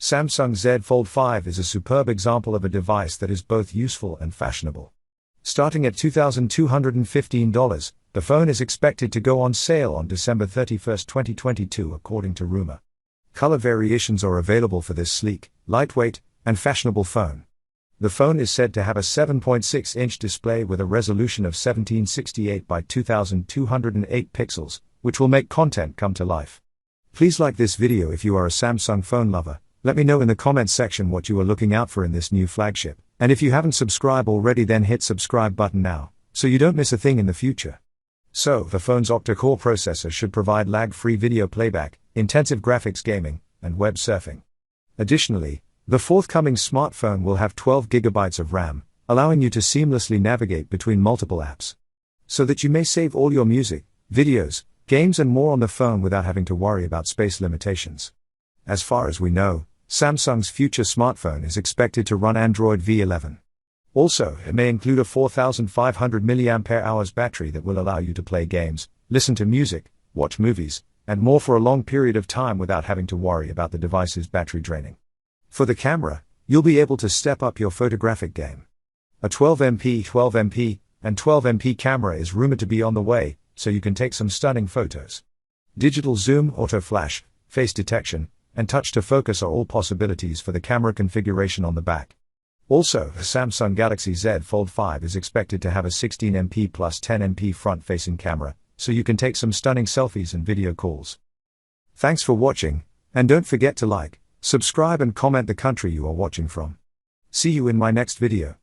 Samsung Z Fold 5 is a superb example of a device that is both useful and fashionable. Starting at $2,215, the phone is expected to go on sale on December 31, 2022 according to rumor. Color variations are available for this sleek, lightweight, and fashionable phone. The phone is said to have a 7.6-inch display with a resolution of 1768 by 2208 pixels, which will make content come to life. Please like this video if you are a Samsung phone lover. Let me know in the comments section what you are looking out for in this new flagship. And if you haven't subscribed already, then hit subscribe button now, so you don't miss a thing in the future. So, the phone's octa-core processor should provide lag-free video playback, intensive graphics gaming, and web surfing. Additionally, the forthcoming smartphone will have 12 GB of RAM, allowing you to seamlessly navigate between multiple apps. So that you may save all your music, videos, games and more on the phone without having to worry about space limitations. As far as we know, Samsung's future smartphone is expected to run Android V11. Also, it may include a 4500 mAh battery that will allow you to play games, listen to music, watch movies, and more for a long period of time without having to worry about the device's battery draining. For the camera, you'll be able to step up your photographic game. A 12MP, and 12MP camera is rumored to be on the way, so you can take some stunning photos. Digital zoom, auto flash, face detection, and touch to focus are all possibilities for the camera configuration on the back. Also, the Samsung Galaxy Z Fold 5 is expected to have a 16MP plus 10MP front-facing camera, so you can take some stunning selfies and video calls. Thanks for watching, and don't forget to like, subscribe and comment the country you are watching from. See you in my next video.